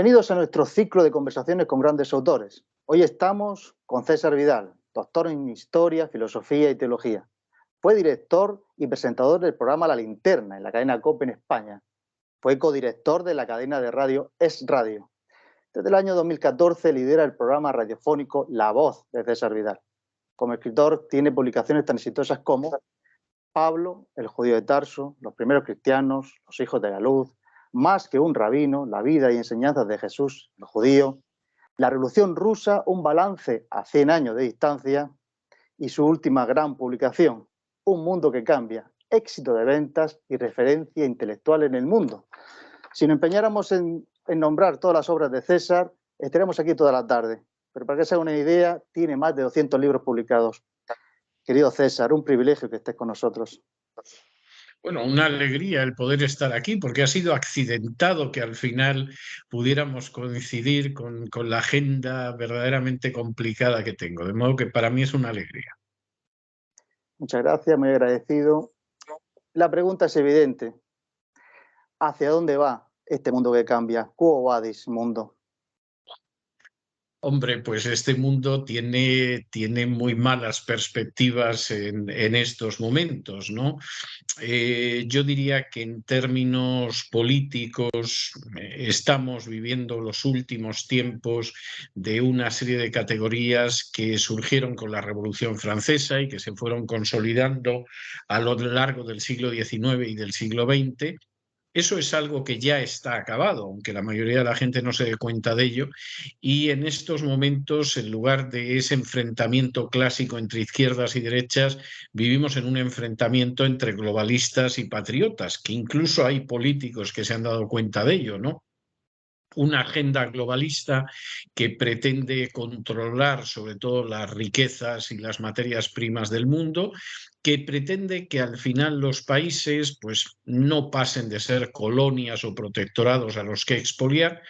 Bienvenidos a nuestro ciclo de conversaciones con grandes autores. Hoy estamos con César Vidal, doctor en Historia, Filosofía y Teología. Fue director y presentador del programa La Linterna en la cadena COPE en España. Fue codirector de la cadena de radio Es Radio. Desde el año 2014 lidera el programa radiofónico La Voz de César Vidal. Como escritor tiene publicaciones tan exitosas como Pablo, el judío de Tarso, Los primeros cristianos, Los hijos de la luz, Más que un rabino, La vida y enseñanzas de Jesús, el judío, La revolución rusa, un balance a 100 años de distancia y su última gran publicación, Un mundo que cambia, éxito de ventas y referencia intelectual en el mundo. Si nos empeñáramos en nombrar todas las obras de César, estaremos aquí toda la tarde. Pero para que se haga una idea, tiene más de 200 libros publicados. Querido César, un privilegio que estés con nosotros. Bueno, una alegría el poder estar aquí, porque ha sido accidentado que al final pudiéramos coincidir con la agenda verdaderamente complicada que tengo. De modo que para mí es una alegría. Muchas gracias, muy agradecido. La pregunta es evidente. ¿Hacia dónde va este mundo que cambia? ¿Quo vadis, mundo? Hombre, pues este mundo tiene muy malas perspectivas en estos momentos, ¿no? Yo diría que en términos políticos estamos viviendo los últimos tiempos de una serie de categorías que surgieron con la Revolución Francesa y que se fueron consolidando a lo largo del siglo XIX y del siglo XX. Eso es algo que ya está acabado, aunque la mayoría de la gente no se dé cuenta de ello. Y en estos momentos, en lugar de ese enfrentamiento clásico entre izquierdas y derechas, vivimos en un enfrentamiento entre globalistas y patriotas, que incluso hay políticos que se han dado cuenta de ello, ¿no? Una agenda globalista que pretende controlar sobre todo las riquezas y las materias primas del mundo, que pretende que al final los países pues no pasen de ser colonias o protectorados a los que expoliar.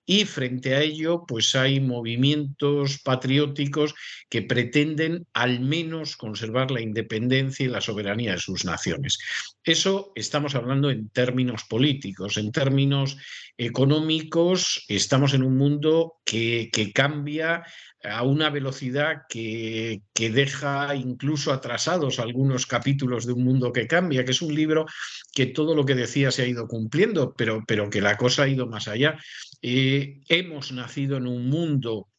Y frente a ello, pues hay movimientos patrióticos que pretenden al menos conservar la independencia y la soberanía de sus naciones. Eso estamos hablando en términos políticos. En términos económicos, estamos en un mundo que cambia a una velocidad que deja incluso atrasados algunos capítulos de Un mundo que cambia, que es un libro que todo lo que decía se ha ido cumpliendo, pero que la cosa ha ido más allá. Hemos nacido en un mundo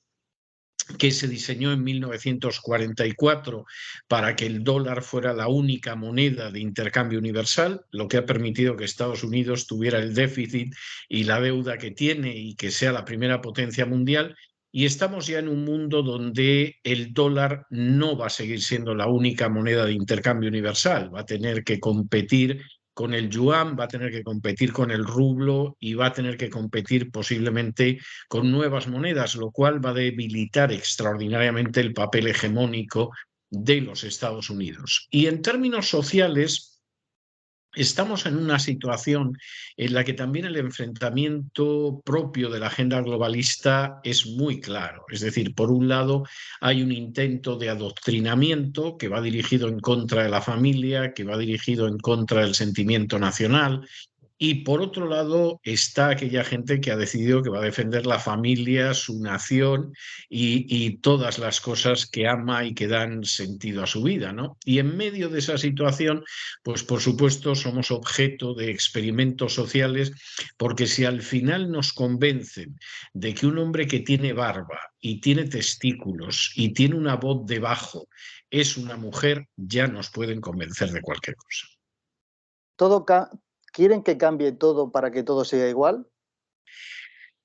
que se diseñó en 1944 para que el dólar fuera la única moneda de intercambio universal, lo que ha permitido que Estados Unidos tuviera el déficit y la deuda que tiene y que sea la primera potencia mundial. Y estamos ya en un mundo donde el dólar no va a seguir siendo la única moneda de intercambio universal, va a tener que competir con el yuan, va a tener que competir con el rublo y va a tener que competir posiblemente con nuevas monedas, lo cual va a debilitar extraordinariamente el papel hegemónico de los Estados Unidos. Y en términos sociales, estamos en una situación en la que también el enfrentamiento propio de la agenda globalista es muy claro. Es decir, por un lado hay un intento de adoctrinamiento que va dirigido en contra de la familia, que va dirigido en contra del sentimiento nacional, y por otro lado está aquella gente que ha decidido que va a defender la familia, su nación y todas las cosas que ama y que dan sentido a su vida, ¿no? Y en medio de esa situación, pues por supuesto somos objeto de experimentos sociales, porque si al final nos convencen de que un hombre que tiene barba y tiene testículos y tiene una voz debajo es una mujer, ya nos pueden convencer de cualquier cosa. ¿Quieren que cambie todo para que todo siga igual?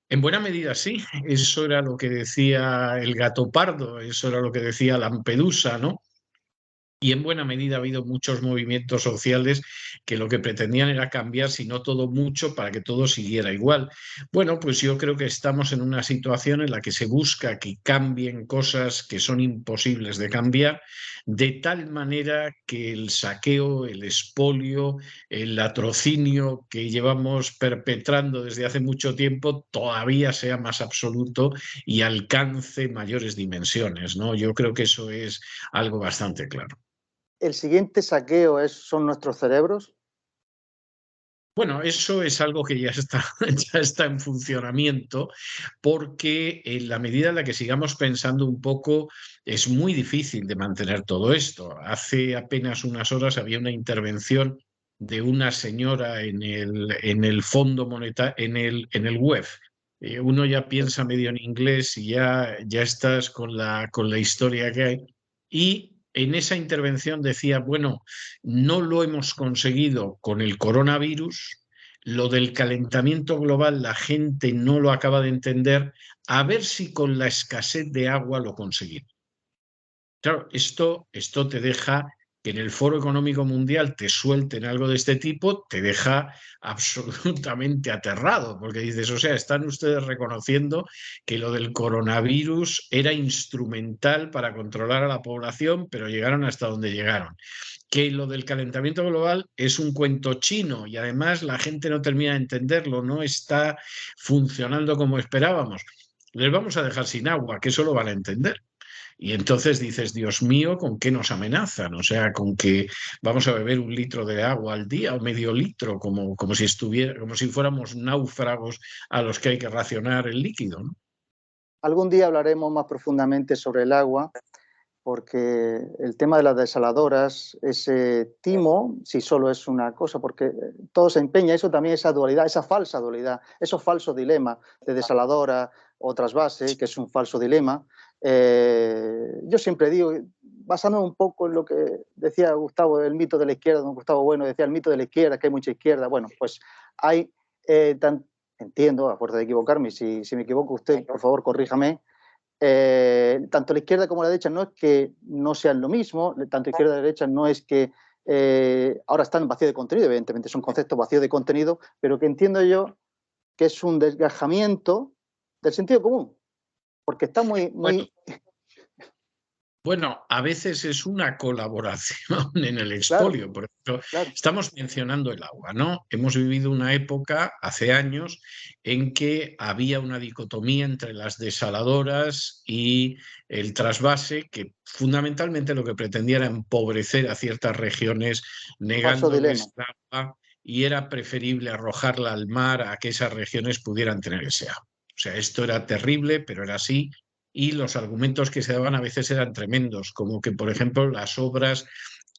En buena medida sí, eso era lo que decía el Gato Pardo, eso era lo que decía Lampedusa, ¿no? Y en buena medida ha habido muchos movimientos sociales que lo que pretendían era cambiar, si no todo mucho, para que todo siguiera igual. Bueno, pues yo creo que estamos en una situación en la que se busca que cambien cosas que son imposibles de cambiar, de tal manera que el saqueo, el expolio, el latrocinio que llevamos perpetrando desde hace mucho tiempo todavía sea más absoluto y alcance mayores dimensiones, ¿no? Yo creo que eso es algo bastante claro. ¿El siguiente saqueo son nuestros cerebros? Bueno, eso es algo que ya está, ya está en funcionamiento, porque en la medida en la que sigamos pensando un poco, es muy difícil de mantener todo esto. Hace apenas unas horas había una intervención de una señora en el Fondo Monetario, en el WEF. Uno ya piensa medio en inglés y ya estás con la historia que hay. Y en esa intervención decía, bueno, no lo hemos conseguido con el coronavirus, lo del calentamiento global la gente no lo acaba de entender, a ver si con la escasez de agua lo conseguimos. Claro, esto te deja que en el Foro Económico Mundial te suelten algo de este tipo, te deja absolutamente aterrado, porque dices, o sea, están ustedes reconociendo que lo del coronavirus era instrumental para controlar a la población, pero llegaron hasta donde llegaron. Que lo del calentamiento global es un cuento chino y además la gente no termina de entenderlo, no está funcionando como esperábamos. Les vamos a dejar sin agua, que eso lo van a entender. Y entonces dices, Dios mío, ¿con qué nos amenazan? O sea, con que vamos a beber 1 litro de agua al día o medio litro, como si estuviera, como si fuéramos náufragos a los que hay que racionar el líquido, ¿no? Algún día hablaremos más profundamente sobre el agua, porque el tema de las desaladoras, ese timo, si solo es una cosa, porque todo se empeña, eso también, esa dualidad, esa falsa dualidad, esos falsos dilemas de desaladora o trasvase, que es un falso dilema. Yo siempre digo, basándome un poco en lo que decía Gustavo, el mito de la izquierda, don Gustavo Bueno decía el mito de la izquierda, que hay mucha izquierda. Bueno, pues hay, entiendo, a fuerza de equivocarme, si me equivoco usted, por favor, corríjame. Tanto la izquierda como la derecha no es que no sean lo mismo, tanto izquierda y derecha no es que ahora están vacíos de contenido, evidentemente son conceptos vacíos de contenido, pero que entiendo yo que es un desgajamiento del sentido común, porque está muy, Bueno, muy Bueno, a veces es una colaboración en el claro, expolio. Por ejemplo, claro, estamos mencionando el agua, ¿no? Hemos vivido una época, hace años, en que había una dicotomía entre las desaladoras y el trasvase, que fundamentalmente lo que pretendía era empobrecer a ciertas regiones, falso dilema. negándoles el agua, y era preferible arrojarla al mar a que esas regiones pudieran tener ese agua. O sea, esto era terrible, pero era así y los argumentos que se daban a veces eran tremendos, como que, por ejemplo, las obras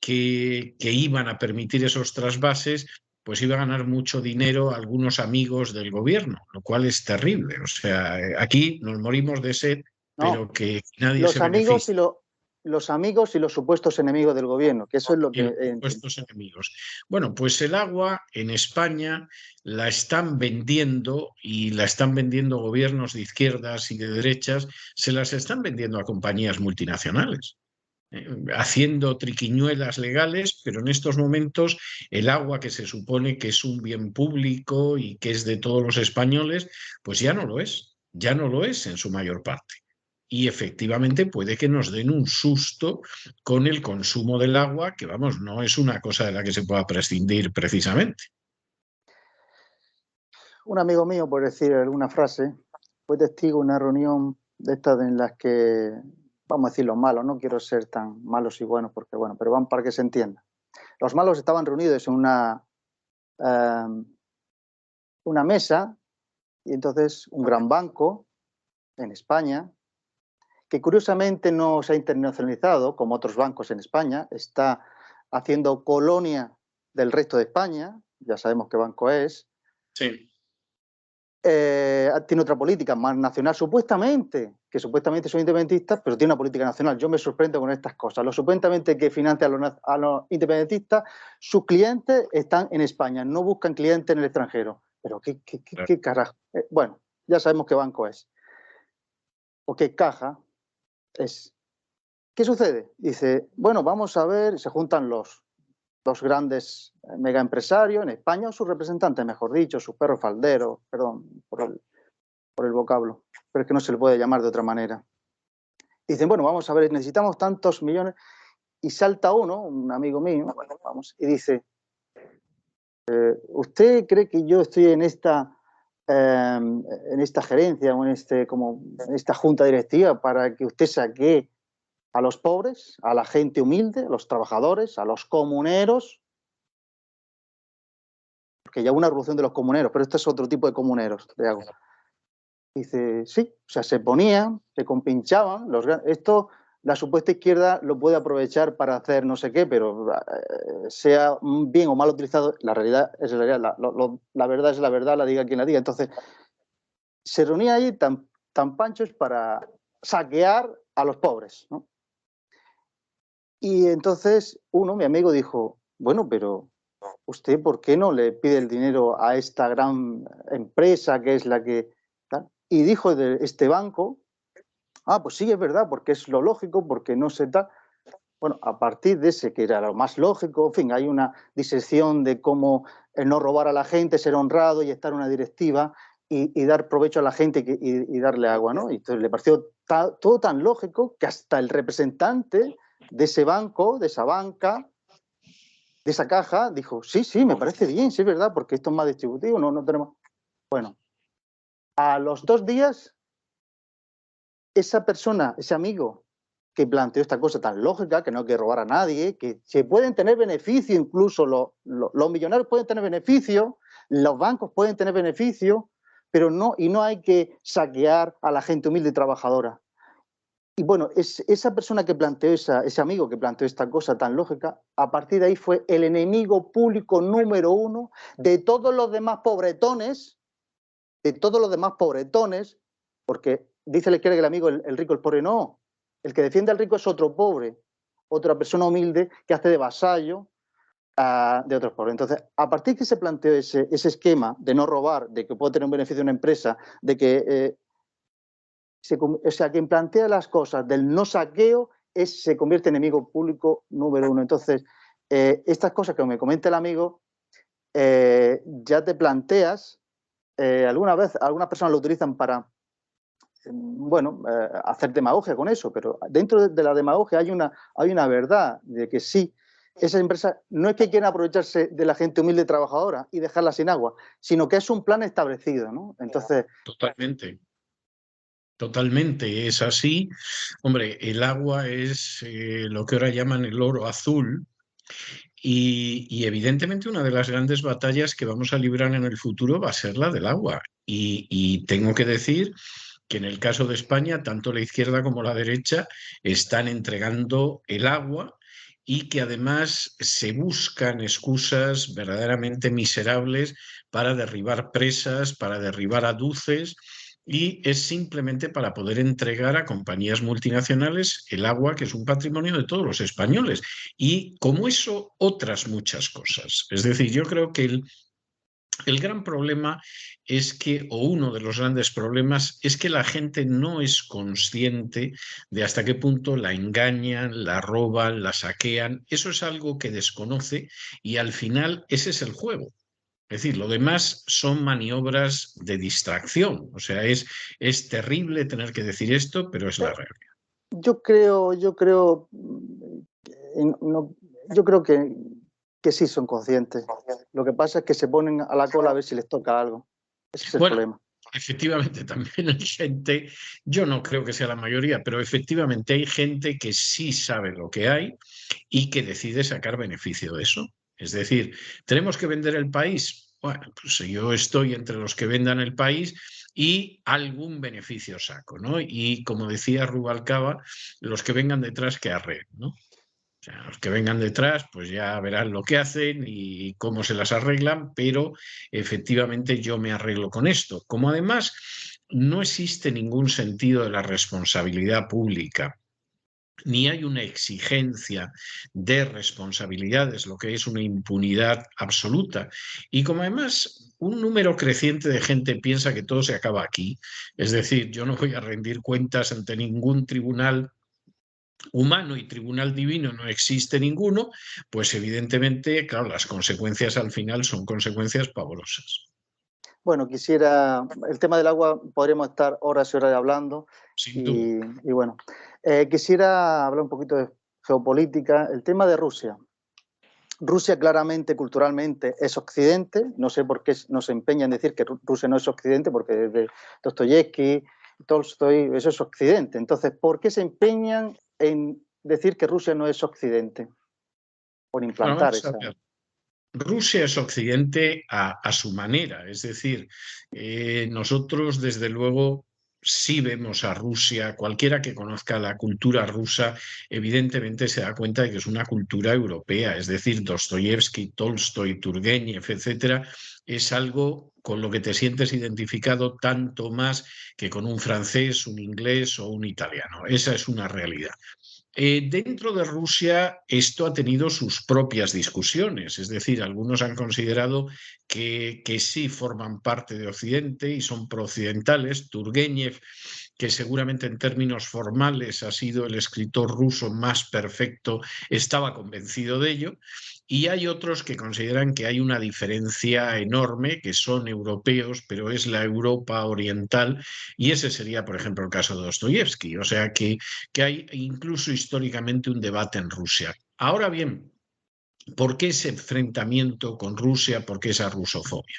que iban a permitir esos trasvases, pues iba a ganar mucho dinero a algunos amigos del gobierno, lo cual es terrible. O sea, aquí nos morimos de sed, No, pero que nadie se los amigos y beneficia. los amigos y los supuestos enemigos del gobierno, que eso es lo Y que los supuestos enemigos. Bueno, pues el agua en España la están vendiendo y la están vendiendo gobiernos de izquierdas y de derechas, se las están vendiendo a compañías multinacionales, haciendo triquiñuelas legales, pero en estos momentos el agua que se supone que es un bien público y que es de todos los españoles, pues ya no lo es, ya no lo es en su mayor parte. Y efectivamente puede que nos den un susto con el consumo del agua, que vamos, no es una cosa de la que se pueda prescindir precisamente. un amigo mío, por decir alguna frase, fue testigo de una reunión de estas en las que, vamos a decir los malos, no quiero ser tan malos y buenos, porque bueno, pero van para que se entienda. Los malos estaban reunidos en eh, una mesa y entonces un gran banco en España, que curiosamente no se ha internacionalizado como otros bancos en España, está haciendo colonia del resto de España, ya sabemos qué banco es, Sí. tiene otra política más nacional, supuestamente, que supuestamente son independentistas, pero tiene una política nacional. Yo me sorprendo con estas cosas. Lo supuestamente que financia a los independentistas, sus clientes están en España, no buscan clientes en el extranjero. Pero qué carajo. Bueno, ya sabemos qué banco es, o qué caja es. ¿Qué sucede? Dice, bueno, vamos a ver, se juntan los dos grandes megaempresarios en España, o sus representantes, mejor dicho, sus perros falderos, perdón por el vocablo, pero es que no se le puede llamar de otra manera. Dicen, bueno, vamos a ver, necesitamos tantos millones, y salta uno, un amigo mío, vamos, y dice, ¿usted cree que yo estoy en esta gerencia o en esta junta directiva para que usted saque a los pobres, a la gente humilde, a los trabajadores, a los comuneros? porque ya hubo una revolución de los comuneros, pero este es otro tipo de comuneros, te hago. Dice, sí, o sea, se ponían, se compinchaban, esto la supuesta izquierda lo puede aprovechar para hacer no sé qué, pero sea bien o mal utilizado, la realidad es la realidad, la verdad es la verdad, la diga quien la diga. Entonces, se reunían ahí tan panchos para saquear a los pobres, ¿no? Y entonces mi amigo dijo, bueno, pero ¿usted por qué no le pide el dinero a esta gran empresa que es la que... tal? Y dijo de este banco, pues sí, es verdad, porque es lo lógico, porque no se tal. Bueno, a partir de ese, que era lo más lógico, en fin, hay una disección de cómo no robar a la gente, ser honrado y estar en una directiva y dar provecho a la gente y darle agua, ¿no? Y entonces le pareció todo tan lógico que hasta el representante de ese banco, de esa banca, de esa caja, dijo, sí, me parece bien, sí es verdad, porque esto es más distributivo, no tenemos... Bueno, a los 2 días, esa persona, ese amigo que planteó esta cosa tan lógica, que no hay que robar a nadie, que se pueden tener beneficio, incluso los millonarios pueden tener beneficio, los bancos pueden tener beneficio, pero no hay que saquear a la gente humilde y trabajadora. Y bueno, esa persona que planteó, ese amigo que planteó esta cosa tan lógica, a partir de ahí fue el enemigo público número 1 de todos los demás pobretones, porque dice la izquierda que el amigo, el rico, el pobre, no. El que defiende al rico es otro pobre, otra persona humilde que hace de vasallo de otros pobres. Entonces, a partir que se planteó ese esquema de no robar, de que puede tener un beneficio una empresa, de que, o sea, quien plantea las cosas del no saqueo se convierte en enemigo público número 1. Entonces, estas cosas que me comenta el amigo, ya te planteas, algunas personas lo utilizan para hacer demagogia con eso, pero dentro de la demagogia hay una verdad de que sí, esas empresas no es que quieran aprovecharse de la gente humilde y trabajadora y dejarla sin agua, sino que es un plan establecido, ¿no? Entonces... Totalmente, es así. Hombre, el agua es lo que ahora llaman el oro azul y evidentemente una de las grandes batallas que vamos a librar en el futuro va a ser la del agua. Y tengo que decir que en el caso de España, tanto la izquierda como la derecha están entregando el agua y que además se buscan excusas verdaderamente miserables para derribar presas, para derribar aduces, y es simplemente para poder entregar a compañías multinacionales el agua, que es un patrimonio de todos los españoles. Y como eso, otras muchas cosas. Es decir, yo creo que el gran problema es que, o uno de los grandes problemas, es que la gente no es consciente de hasta qué punto la engañan, la roban, la saquean. Eso es algo que desconoce y al final ese es el juego. Es decir, lo demás son maniobras de distracción. O sea, es terrible tener que decir esto, pero es la realidad. Yo creo que sí son conscientes. Lo que pasa es que se ponen a la cola a ver si les toca algo. Ese es el problema. Efectivamente, también hay gente, yo no creo que sea la mayoría, pero efectivamente hay gente que sí sabe lo que hay y que decide sacar beneficio de eso. Es decir, ¿tenemos que vender el país? Bueno, pues yo estoy entre los que vendan el país y algún beneficio saco, ¿no? Y como decía Rubalcaba, los que vengan detrás que arreen, ¿no? O sea, los que vengan detrás, pues ya verán lo que hacen y cómo se las arreglan, pero efectivamente yo me arreglo con esto. Como además no existe ningún sentido de la responsabilidad pública, ni hay una exigencia de responsabilidades, lo que es una impunidad absoluta. Y como además un número creciente de gente piensa que todo se acaba aquí, es decir, yo no voy a rendir cuentas ante ningún tribunal humano y tribunal divino no existe ninguno, pues evidentemente, claro, las consecuencias al final son consecuencias pavorosas. Bueno, el tema del agua podríamos estar horas y horas hablando Sin duda. y bueno, quisiera hablar un poquito de geopolítica, el tema de Rusia. Rusia claramente, culturalmente, es Occidente. No sé por qué no se empeña en decir que Rusia no es Occidente, porque desde Dostoyevsky, Tolstoy, eso es Occidente. Entonces, ¿por qué se empeñan en decir que Rusia no es Occidente? Por Bueno, implantar esa... Rusia es Occidente a su manera, es decir, nosotros desde luego sí vemos a Rusia, cualquiera que conozca la cultura rusa, evidentemente se da cuenta de que es una cultura europea, es decir, Dostoyevsky, Tolstoy, Turgenev, etcétera, es algo con lo que te sientes identificado tanto más que con un francés, un inglés o un italiano. Esa es una realidad. Dentro de Rusia esto ha tenido sus propias discusiones, es decir, algunos han considerado que sí forman parte de Occidente y son prooccidentales. Turgenev, que seguramente en términos formales ha sido el escritor ruso más perfecto, estaba convencido de ello. Y hay otros que consideran que hay una diferencia enorme, que son europeos, pero es la Europa oriental, y ese sería, por ejemplo, el caso de Dostoyevsky. O sea que hay incluso históricamente un debate en Rusia. Ahora bien, ¿por qué ese enfrentamiento con Rusia? ¿Por qué esa rusofobia?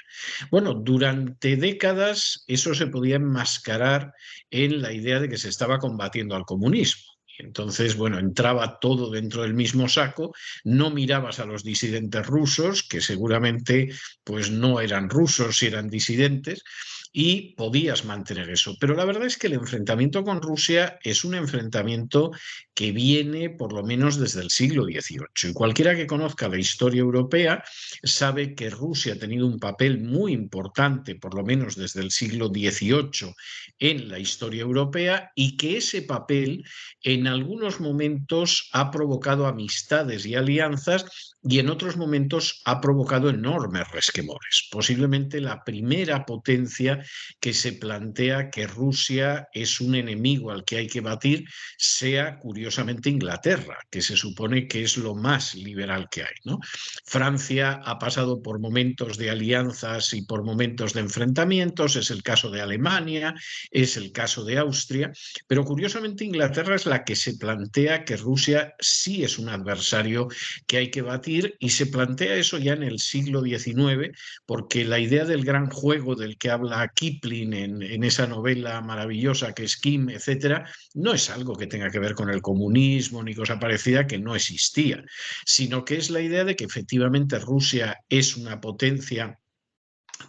Bueno, durante décadas eso se podía enmascarar en la idea de que se estaba combatiendo al comunismo. Entonces, bueno, entraba todo dentro del mismo saco, no mirabas a los disidentes rusos, que seguramente pues no eran rusos, si eran disidentes, y podías mantener eso. Pero la verdad es que el enfrentamiento con Rusia es un enfrentamiento que viene por lo menos desde el siglo XVIII. Y cualquiera que conozca la historia europea sabe que Rusia ha tenido un papel muy importante, por lo menos desde el siglo XVIII, en la historia europea, y que ese papel en algunos momentos ha provocado amistades y alianzas y en otros momentos ha provocado enormes resquemores. Posiblemente la primera potencia que se plantea que Rusia es un enemigo al que hay que batir sea, curiosamente, Inglaterra, que se supone que es lo más liberal que hay, ¿no? Francia ha pasado por momentos de alianzas y por momentos de enfrentamientos, es el caso de Alemania, es el caso de Austria, pero curiosamente Inglaterra es la que se plantea que Rusia sí es un adversario que hay que batir, y se plantea eso ya en el siglo XIX, porque la idea del gran juego del que habla Kipling en esa novela maravillosa que es Kim, etcétera, no es algo que tenga que ver con el comunismo ni cosa parecida, que no existía, sino que es la idea de que efectivamente Rusia es una potencia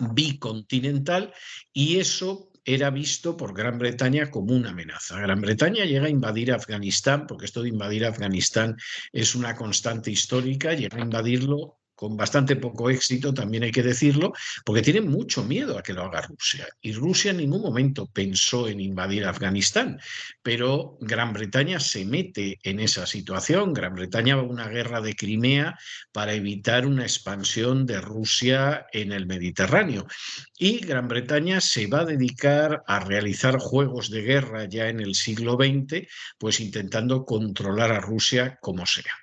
bicontinental, y eso era visto por Gran Bretaña como una amenaza. Gran Bretaña llega a invadir Afganistán, porque esto de invadir Afganistán es una constante histórica, llega a invadirlo con bastante poco éxito, también hay que decirlo, porque tiene mucho miedo a que lo haga Rusia. Y Rusia en ningún momento pensó en invadir Afganistán, pero Gran Bretaña se mete en esa situación. Gran Bretaña va a una guerra de Crimea para evitar una expansión de Rusia en el Mediterráneo. Y Gran Bretaña se va a dedicar a realizar juegos de guerra ya en el siglo XX, pues intentando controlar a Rusia como sea.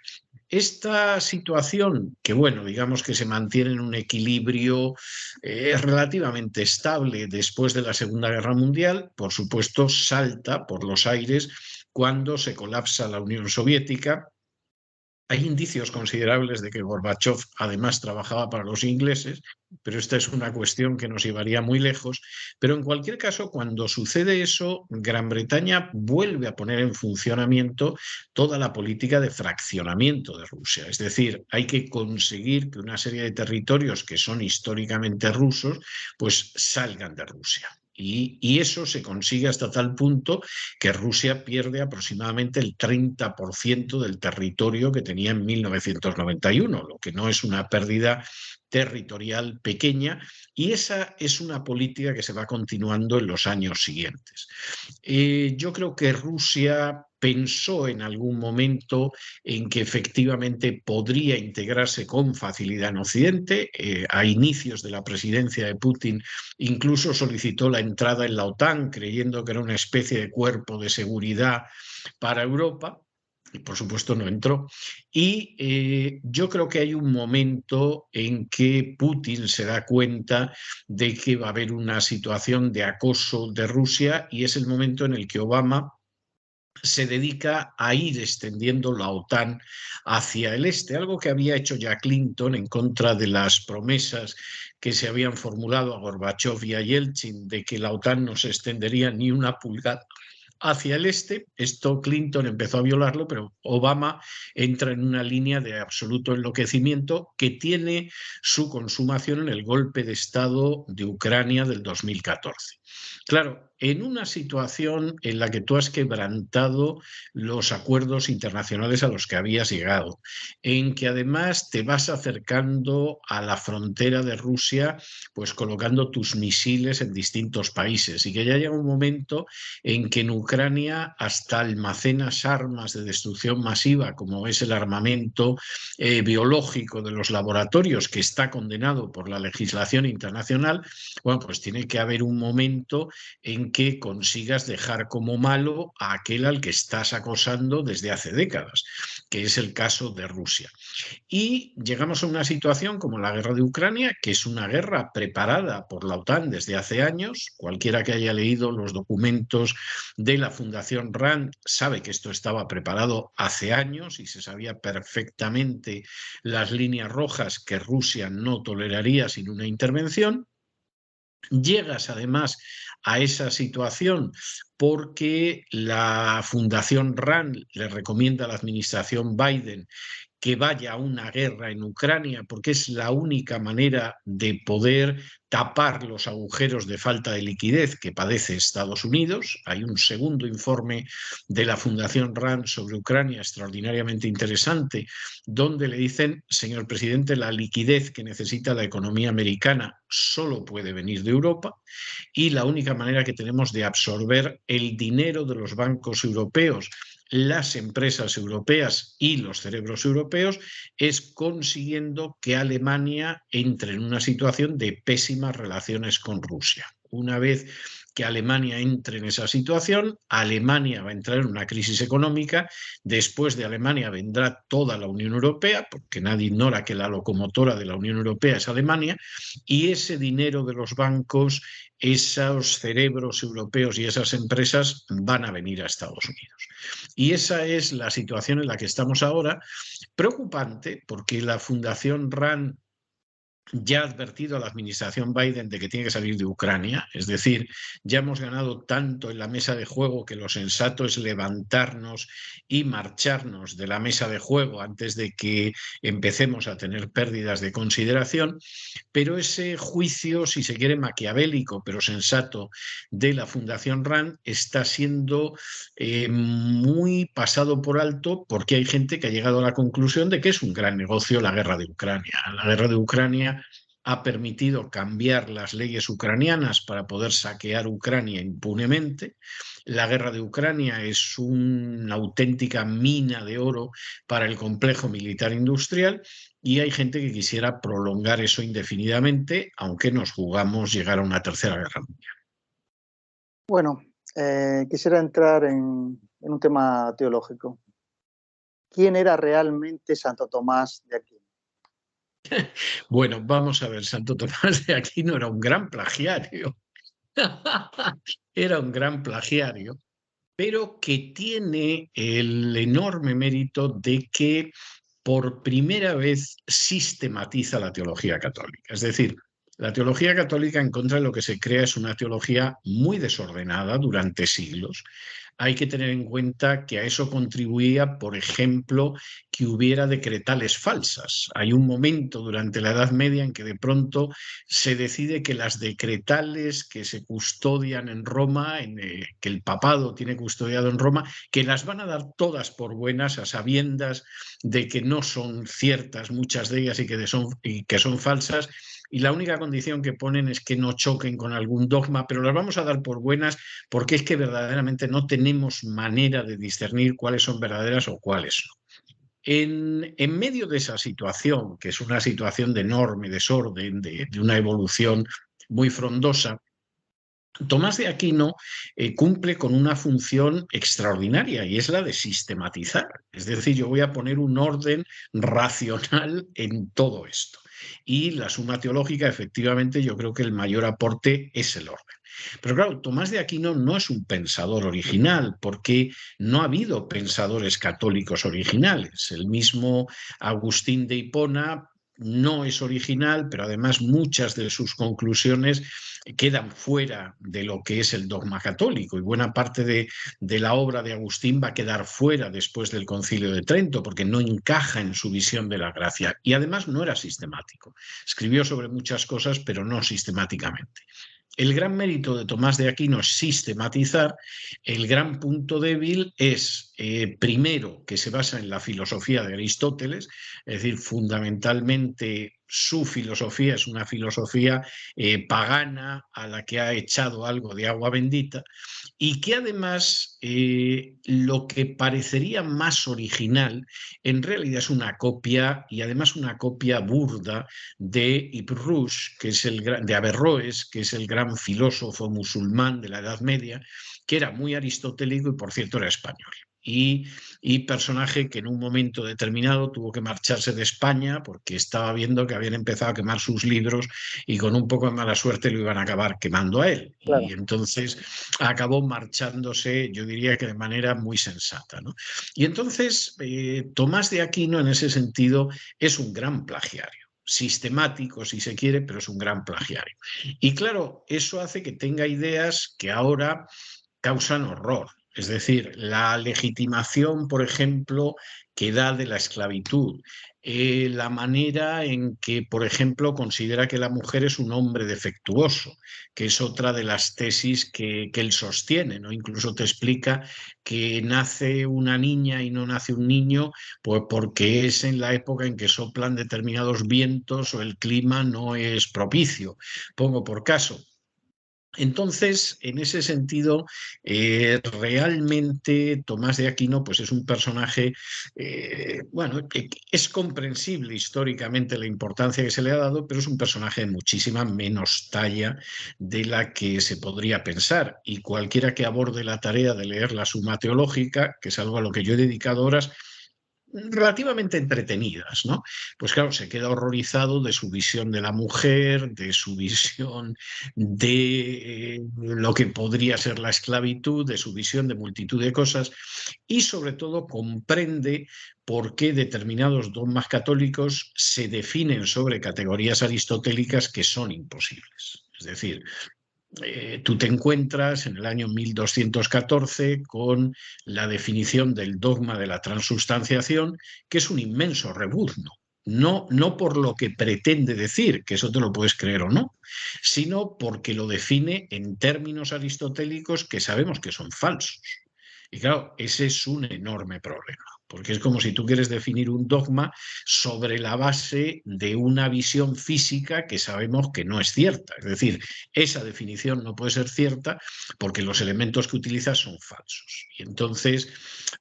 Esta situación, que bueno, digamos que se mantiene en un equilibrio relativamente estable después de la Segunda Guerra Mundial, por supuesto, salta por los aires cuando se colapsa la Unión Soviética. Hay indicios considerables de que Gorbachov además trabajaba para los ingleses, pero esta es una cuestión que nos llevaría muy lejos. Pero en cualquier caso, cuando sucede eso, Gran Bretaña vuelve a poner en funcionamiento toda la política de fraccionamiento de Rusia. Es decir, hay que conseguir que una serie de territorios que son históricamente rusos, pues salgan de Rusia. Y eso se consigue hasta tal punto que Rusia pierde aproximadamente el 30% del territorio que tenía en 1991, lo que no es una pérdida territorial pequeña, y esa es una política que se va continuando en los años siguientes. Yo creo que Rusia pensó en algún momento en que efectivamente podría integrarse con facilidad en Occidente. A inicios de la presidencia de Putin incluso solicitó la entrada en la OTAN, creyendo que era una especie de cuerpo de seguridad para Europa. Y por supuesto no entró. Y yo creo que hay un momento en que Putin se da cuenta de que va a haber una situación de acoso de Rusia, y es el momento en el que Obama se dedica a ir extendiendo la OTAN hacia el este, algo que había hecho ya Clinton en contra de las promesas que se habían formulado a Gorbachov y a Yeltsin de que la OTAN no se extendería ni una pulgada hacia el este. Esto Clinton empezó a violarlo, pero Obama entra en una línea de absoluto enloquecimiento que tiene su consumación en el golpe de Estado de Ucrania del 2014. Claro, en una situación en la que tú has quebrantado los acuerdos internacionales a los que habías llegado, en que además te vas acercando a la frontera de Rusia, pues colocando tus misiles en distintos países, y que ya llega un momento en que en Ucrania hasta almacenas armas de destrucción masiva, como es el armamento biológico de los laboratorios, que está condenado por la legislación internacional. Bueno, pues tiene que haber un momento en que consigas dejar como malo a aquel al que estás acosando desde hace décadas, que es el caso de Rusia. Y llegamos a una situación como la guerra de Ucrania, que es una guerra preparada por la OTAN desde hace años. Cualquiera que haya leído los documentos de la Fundación RAND sabe que esto estaba preparado hace años y se sabía perfectamente las líneas rojas que Rusia no toleraría sin una intervención. Llegas además a esa situación porque la Fundación RAND le recomienda a la administración Biden que vaya a una guerra en Ucrania, porque es la única manera de poder tapar los agujeros de falta de liquidez que padece Estados Unidos. Hay un segundo informe de la Fundación RAND sobre Ucrania extraordinariamente interesante, donde le dicen, señor presidente, la liquidez que necesita la economía americana solo puede venir de Europa, y la única manera que tenemos de absorber el dinero de los bancos europeos, las empresas europeas y los cerebros europeos, es consiguiendo que Alemania entre en una situación de pésimas relaciones con Rusia. Una vez que Alemania entre en esa situación, Alemania va a entrar en una crisis económica. Después de Alemania vendrá toda la Unión Europea, porque nadie ignora que la locomotora de la Unión Europea es Alemania, y ese dinero de los bancos, esos cerebros europeos y esas empresas van a venir a Estados Unidos. Y esa es la situación en la que estamos ahora, preocupante, porque la Fundación RAND ya ha advertido a la administración Biden de que tiene que salir de Ucrania. Es decir, ya hemos ganado tanto en la mesa de juego que lo sensato es levantarnos y marcharnos de la mesa de juego antes de que empecemos a tener pérdidas de consideración. Pero ese juicio, si se quiere, maquiavélico, pero sensato, de la Fundación RAND está siendo muy pasado por alto, porque hay gente que ha llegado a la conclusión de que es un gran negocio la guerra de Ucrania. La guerra de Ucrania ha permitido cambiar las leyes ucranianas para poder saquear Ucrania impunemente. La guerra de Ucrania es una auténtica mina de oro para el complejo militar industrial, y hay gente que quisiera prolongar eso indefinidamente, aunque nos jugamos llegar a una tercera guerra mundial. Bueno, quisiera entrar en un tema teológico. ¿Quién era realmente Santo Tomás de Aquino? Bueno, vamos a ver, Santo Tomás de Aquino era un gran plagiario. Era un gran plagiario, pero que tiene el enorme mérito de que por primera vez sistematiza la teología católica. Es decir, la teología católica, en contra de lo que se crea, es una teología muy desordenada durante siglos. Hay que tener en cuenta que a eso contribuía, por ejemplo, que hubiera decretales falsas. Hay un momento durante la Edad Media en que de pronto se decide que las decretales que se custodian en Roma, que el papado tiene custodiado en Roma, que las van a dar todas por buenas, a sabiendas de que no son ciertas muchas de ellas y que son falsas, y la única condición que ponen es que no choquen con algún dogma, pero las vamos a dar por buenas porque es que verdaderamente no tenemos manera de discernir cuáles son verdaderas o cuáles no. En medio de esa situación, que es una situación de enorme desorden, de una evolución muy frondosa, Tomás de Aquino cumple con una función extraordinaria, y es la de sistematizar. Es decir, yo voy a poner un orden racional en todo esto. Y la Suma Teológica, efectivamente, yo creo que el mayor aporte es el orden. Pero claro, Tomás de Aquino no es un pensador original, porque no ha habido pensadores católicos originales. El mismo Agustín de Hipona no es original, pero además muchas de sus conclusiones quedan fuera de lo que es el dogma católico, y buena parte de la obra de Agustín va a quedar fuera después del Concilio de Trento, porque no encaja en su visión de la gracia, y además no era sistemático. Escribió sobre muchas cosas, pero no sistemáticamente. El gran mérito de Tomás de Aquino es sistematizar. El gran punto débil es, primero, que se basa en la filosofía de Aristóteles, es decir, fundamentalmente su filosofía es una filosofía pagana a la que ha echado algo de agua bendita, y que además lo que parecería más original en realidad es una copia, y además una copia burda, de Ibn Rushd, que es de Averroes, que es el gran filósofo musulmán de la Edad Media, que era muy aristotélico y por cierto era español. Y personaje que en un momento determinado tuvo que marcharse de España porque estaba viendo que habían empezado a quemar sus libros y con un poco de mala suerte lo iban a acabar quemando a él. Claro. Y entonces acabó marchándose, yo diría que de manera muy sensata, ¿no? Y entonces Tomás de Aquino en ese sentido es un gran plagiario, sistemático si se quiere, pero es un gran plagiario. Y claro, eso hace que tenga ideas que ahora causan horror. Es decir, la legitimación, por ejemplo, que da de la esclavitud, la manera en que, por ejemplo, considera que la mujer es un hombre defectuoso, que es otra de las tesis que él sostiene, ¿no? Incluso te explica que nace una niña y no nace un niño, pues porque es en la época en que soplan determinados vientos o el clima no es propicio. Pongo por caso. Entonces, en ese sentido, realmente Tomás de Aquino pues es un personaje, bueno, que es comprensible históricamente la importancia que se le ha dado, pero es un personaje de muchísima menos talla de la que se podría pensar. Y cualquiera que aborde la tarea de leer la Suma Teológica, que es algo a lo que yo he dedicado horas, relativamente entretenidas, ¿no? Pues claro, se queda horrorizado de su visión de la mujer, de su visión de lo que podría ser la esclavitud, de su visión de multitud de cosas, y sobre todo comprende por qué determinados dogmas católicos se definen sobre categorías aristotélicas que son imposibles. Es decir, tú te encuentras en el año 1214 con la definición del dogma de la transubstanciación, que es un inmenso rebuzno. No por lo que pretende decir, que eso te lo puedes creer o no, sino porque lo define en términos aristotélicos que sabemos que son falsos. Y claro, ese es un enorme problema, porque es como si tú quieres definir un dogma sobre la base de una visión física que sabemos que no es cierta. Es decir, esa definición no puede ser cierta porque los elementos que utilizas son falsos. Y entonces,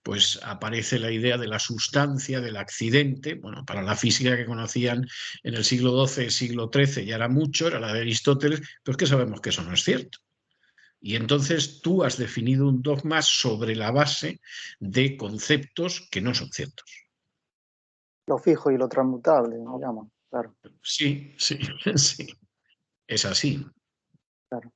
pues aparece la idea de la sustancia, del accidente. Bueno, para la física que conocían en el siglo XII, siglo XIII ya era mucho, era la de Aristóteles, pero es que sabemos que eso no es cierto. Y entonces tú has definido un dogma sobre la base de conceptos que no son ciertos. Lo fijo y lo transmutable, digamos, claro. Sí, sí, sí. Es así. Claro.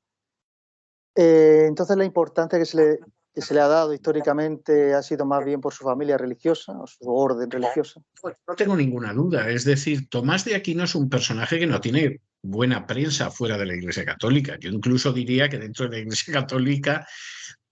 Entonces la importancia que se le ha dado históricamente ha sido más bien por su familia religiosa o su orden religiosa. Pues no tengo ninguna duda. Es decir, Tomás de Aquino es un personaje que no tiene buena prensa fuera de la Iglesia Católica. Yo incluso diría que dentro de la Iglesia Católica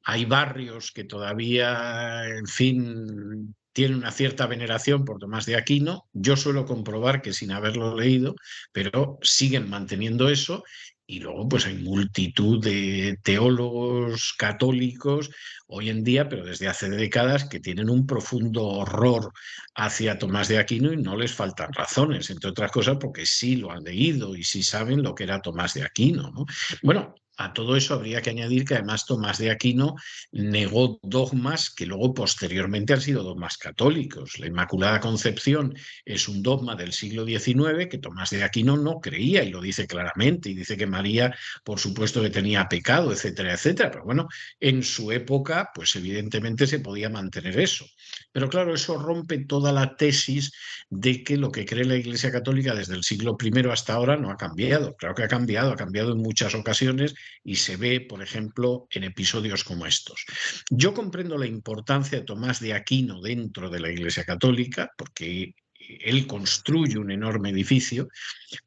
hay barrios que todavía, en fin, tienen una cierta veneración por Tomás de Aquino. Yo suelo comprobar que sin haberlo leído, pero siguen manteniendo eso. Y luego, pues hay multitud de teólogos católicos hoy en día, pero desde hace décadas, que tienen un profundo horror hacia Tomás de Aquino y no les faltan razones, entre otras cosas porque sí lo han leído y sí saben lo que era Tomás de Aquino, ¿no? Bueno, a todo eso habría que añadir que además Tomás de Aquino negó dogmas que luego posteriormente han sido dogmas católicos. La Inmaculada Concepción es un dogma del siglo XIX que Tomás de Aquino no creía y lo dice claramente, y dice que María, por supuesto, que tenía pecado, etcétera, etcétera. Pero bueno, en su época, pues evidentemente se podía mantener eso. Pero claro, eso rompe toda la tesis de que lo que cree la Iglesia Católica desde el siglo I hasta ahora no ha cambiado. Claro que ha cambiado en muchas ocasiones, y se ve, por ejemplo, en episodios como estos. Yo comprendo la importancia de Tomás de Aquino dentro de la Iglesia Católica, porque él construye un enorme edificio,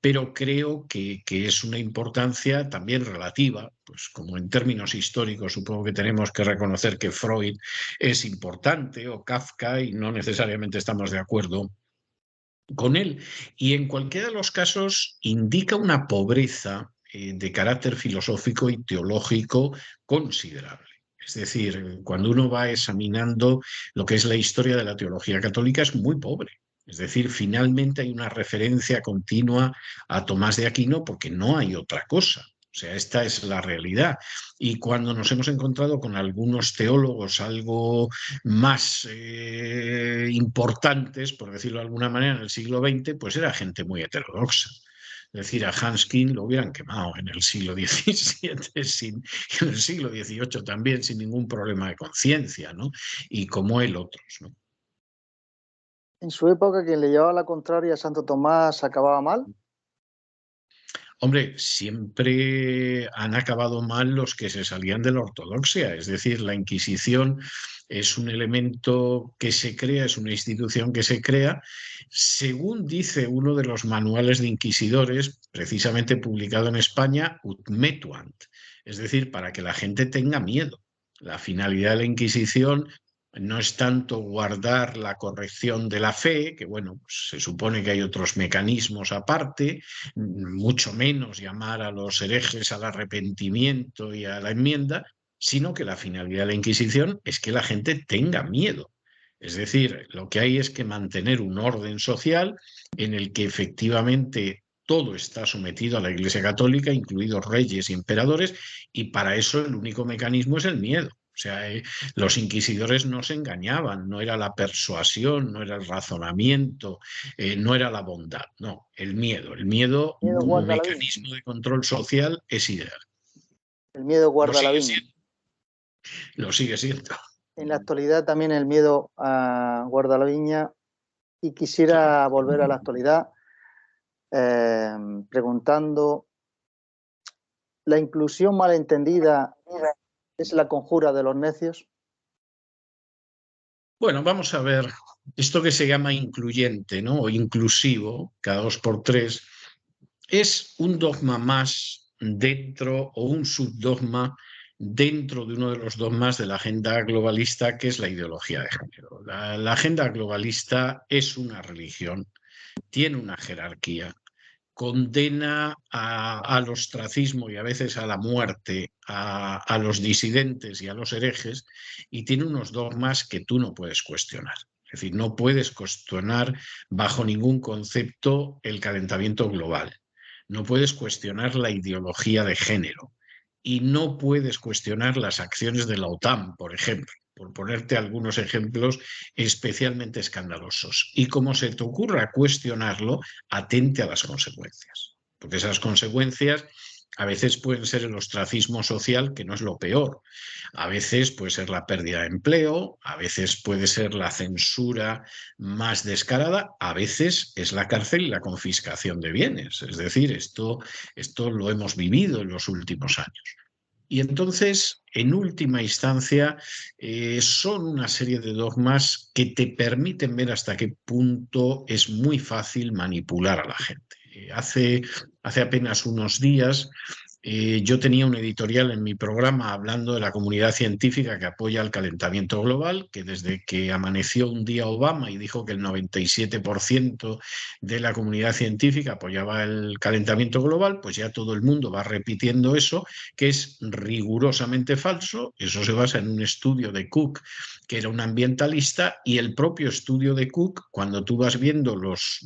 pero creo que es una importancia también relativa, pues como en términos históricos supongo que tenemos que reconocer que Freud es importante o Kafka y no necesariamente estamos de acuerdo con él. Y en cualquiera de los casos indica una pobreza de carácter filosófico y teológico considerable. Es decir, cuando uno va examinando lo que es la historia de la teología católica es muy pobre. Es decir, finalmente hay una referencia continua a Tomás de Aquino porque no hay otra cosa. O sea, esta es la realidad. Y cuando nos hemos encontrado con algunos teólogos algo más importantes, por decirlo de alguna manera, en el siglo XX, pues era gente muy heterodoxa. Es decir, a Hanskin lo hubieran quemado en el siglo XVII, en el siglo XVIII también, sin ningún problema de conciencia, ¿no? Y como él otros, ¿no? En su época, quien le llevaba la contraria a Santo Tomás acababa mal. Hombre, siempre han acabado mal los que se salían de la ortodoxia, es decir, la Inquisición es un elemento que se crea, es una institución que se crea, según dice uno de los manuales de inquisidores, precisamente publicado en España, ut metuant, es decir, para que la gente tenga miedo. La finalidad de la Inquisición no es tanto guardar la corrección de la fe, que bueno, pues se supone que hay otros mecanismos aparte, mucho menos llamar a los herejes al arrepentimiento y a la enmienda, sino que la finalidad de la Inquisición es que la gente tenga miedo. Es decir, lo que hay es que mantener un orden social en el que efectivamente todo está sometido a la Iglesia Católica, incluidos reyes y emperadores, y para eso el único mecanismo es el miedo. O sea, los inquisidores no se engañaban, no era la persuasión, no era el razonamiento, no era la bondad, no, el miedo. El miedo El miedo como guarda la viña. mecanismo de control social es ideal. El miedo Lo guarda la sigue viña. siendo. Lo sigue siendo. En la actualidad también el miedo guarda la viña. Y quisiera volver a la actualidad preguntando, ¿la inclusión malentendida es la conjura de los necios? Bueno, vamos a ver, esto que se llama incluyente, ¿no? O inclusivo, cada 2 por 3, es un dogma más dentro o un subdogma dentro de uno de los dogmas de la agenda globalista, que es la ideología de género. La agenda globalista es una religión, tiene una jerarquía, condena al ostracismo y a veces a la muerte a los disidentes y a los herejes, y tiene unos dogmas que tú no puedes cuestionar. Es decir, no puedes cuestionar bajo ningún concepto el calentamiento global. No puedes cuestionar la ideología de género. Y no puedes cuestionar las acciones de la OTAN, por ejemplo, por ponerte algunos ejemplos especialmente escandalosos. Y como se te ocurra cuestionarlo, atente a las consecuencias. Porque esas consecuencias a veces pueden ser el ostracismo social, que no es lo peor. A veces puede ser la pérdida de empleo, a veces puede ser la censura más descarada, a veces es la cárcel y la confiscación de bienes. Es decir, esto lo hemos vivido en los últimos años. Y entonces, en última instancia, son una serie de dogmas que te permiten ver hasta qué punto es muy fácil manipular a la gente. Hace apenas unos días yo tenía un editorial en mi programa hablando de la comunidad científica que apoya el calentamiento global, que desde que amaneció un día Obama y dijo que el 97% de la comunidad científica apoyaba el calentamiento global, pues ya todo el mundo va repitiendo eso, que es rigurosamente falso. Eso se basa en un estudio de Cook, que era un ambientalista, y el propio estudio de Cook, cuando tú vas viendo los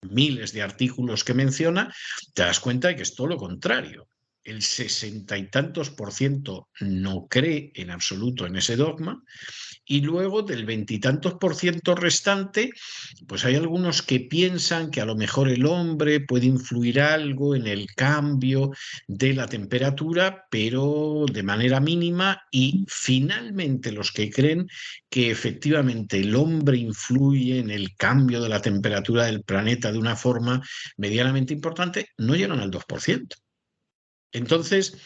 miles de artículos que menciona, te das cuenta de que es todo lo contrario. El 60 y tantos por ciento no cree en absoluto en ese dogma, y luego del 20 y tantos por ciento restante, pues hay algunos que piensan que a lo mejor el hombre puede influir algo en el cambio de la temperatura, pero de manera mínima, y finalmente los que creen que efectivamente el hombre influye en el cambio de la temperatura del planeta de una forma medianamente importante, no llegan al 2%. Entonces,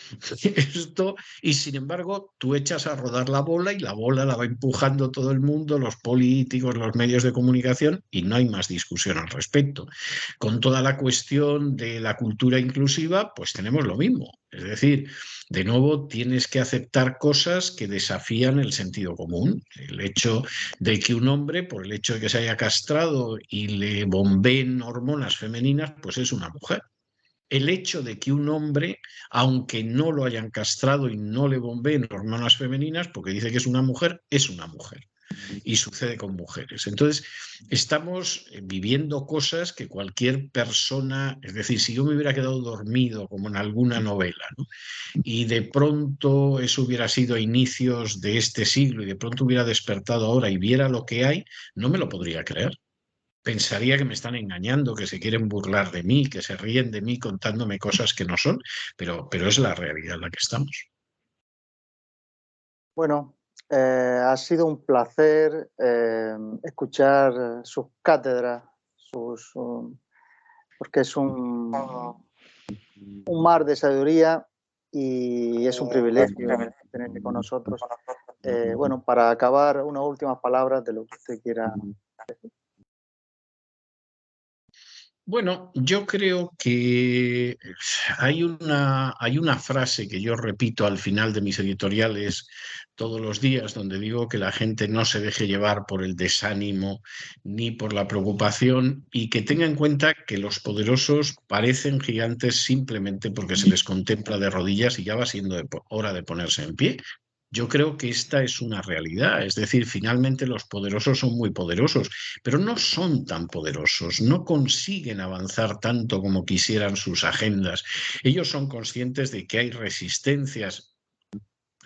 esto, y sin embargo, tú echas a rodar la bola y la bola la va empujando todo el mundo, los políticos, los medios de comunicación, y no hay más discusión al respecto. Con toda la cuestión de la cultura inclusiva, pues tenemos lo mismo. Es decir, de nuevo tienes que aceptar cosas que desafían el sentido común. El hecho de que un hombre, por el hecho de que se haya castrado y le bombeen hormonas femeninas, pues es una mujer. El hecho de que un hombre, aunque no lo hayan castrado y no le bombeen hormonas femeninas, porque dice que es una mujer, es una mujer. Y sucede con mujeres. Entonces, estamos viviendo cosas que cualquier persona, es decir, si yo me hubiera quedado dormido, como en alguna novela, ¿no? Y de pronto eso hubiera sido a inicios de este siglo y de pronto hubiera despertado ahora y viera lo que hay, no me lo podría creer. Pensaría que me están engañando, que se quieren burlar de mí, que se ríen de mí contándome cosas que no son, pero es la realidad en la que estamos. Bueno, ha sido un placer escuchar sus cátedras, porque es un mar de sabiduría y es un privilegio tenerle con nosotros. Bueno, para acabar, unas últimas palabras de lo que usted quiera. Bueno, yo creo que hay una frase que yo repito al final de mis editoriales todos los días, donde digo que la gente no se deje llevar por el desánimo ni por la preocupación y que tenga en cuenta que los poderosos parecen gigantes simplemente porque se les contempla de rodillas y ya va siendo hora de ponerse en pie. Yo creo que esta es una realidad, es decir, finalmente los poderosos son muy poderosos, pero no son tan poderosos, no consiguen avanzar tanto como quisieran sus agendas. Ellos son conscientes de que hay resistencias.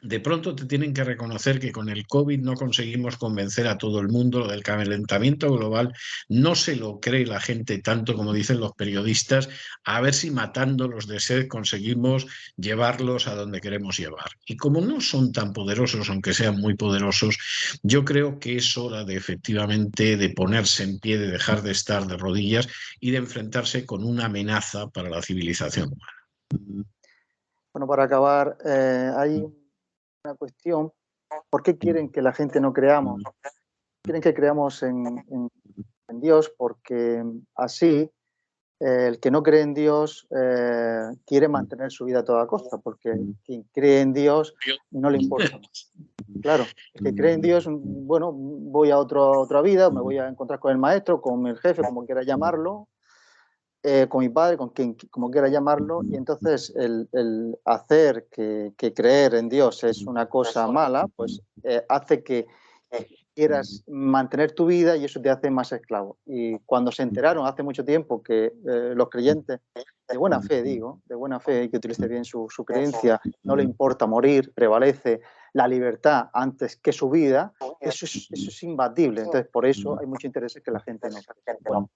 De pronto te tienen que reconocer que con el COVID no conseguimos convencer a todo el mundo. Lo del calentamiento global no se lo cree la gente tanto como dicen los periodistas, a ver si matándolos de sed conseguimos llevarlos a donde queremos llevar. Y como no son tan poderosos, aunque sean muy poderosos, yo creo que es hora de efectivamente de ponerse en pie, de dejar de estar de rodillas y de enfrentarse con una amenaza para la civilización humana. Bueno, para acabar, hay una cuestión. ¿Por qué quieren que la gente no creamos? Quieren que creamos en Dios porque así el que no cree en Dios quiere mantener su vida a toda costa, porque quien cree en Dios no le importa. Claro, el que cree en Dios, bueno, voy a otra vida, me voy a encontrar con el maestro, con el jefe, como quiera llamarlo, con mi padre, con quien como quiera llamarlo, y entonces el hacer que creer en Dios es una cosa mala, pues hace que quieras mantener tu vida y eso te hace más esclavo. Y cuando se enteraron hace mucho tiempo que los creyentes, de buena fe digo, de buena fe, y que utilice bien su creencia, no le importa morir, prevalece la libertad antes que su vida, eso es imbatible. Entonces, por eso hay mucho interés en que la gente no cree. Bueno,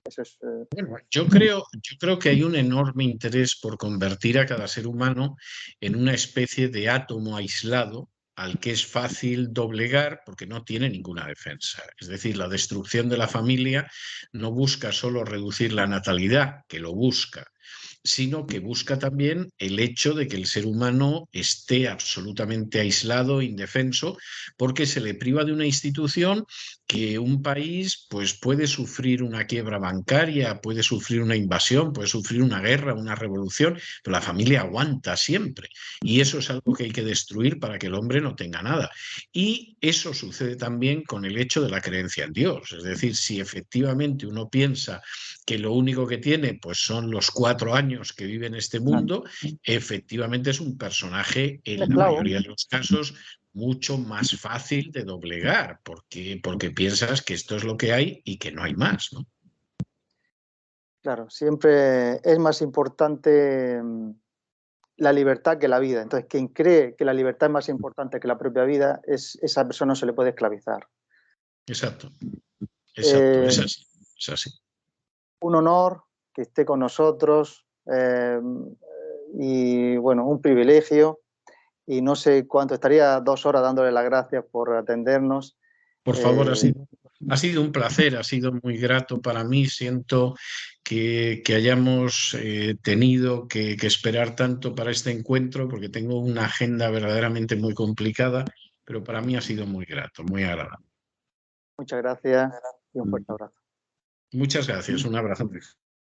eso es... Bueno, yo creo que hay un enorme interés por convertir a cada ser humano en una especie de átomo aislado al que es fácil doblegar porque no tiene ninguna defensa. Es decir, la destrucción de la familia no busca solo reducir la natalidad, que lo busca, sino que busca también el hecho de que el ser humano esté absolutamente aislado, indefenso, porque se le priva de una institución que un país pues, puede sufrir una quiebra bancaria, puede sufrir una invasión, puede sufrir una guerra, una revolución, pero la familia aguanta siempre. Y eso es algo que hay que destruir para que el hombre no tenga nada. Y eso sucede también con el hecho de la creencia en Dios. Es decir, si efectivamente uno piensa que lo único que tiene pues son los 4 años que vive en este mundo, efectivamente es un personaje en la mayoría de los casos mucho más fácil de doblegar, porque piensas que esto es lo que hay y que no hay más, ¿no? Claro, siempre es más importante la libertad que la vida. Entonces, quien cree que la libertad es más importante que la propia vida, esa persona no se le puede esclavizar. Exacto, exacto, es así, es así. Un honor que esté con nosotros y, bueno, un privilegio. Y no sé cuánto, estaría 2 horas dándole las gracias por atendernos. Por favor, así. Ha sido un placer, ha sido muy grato para mí. Siento que hayamos tenido que esperar tanto para este encuentro, porque tengo una agenda verdaderamente muy complicada, pero para mí ha sido muy grato, muy agradable. Muchas gracias y un fuerte abrazo. Muchas gracias, un abrazo.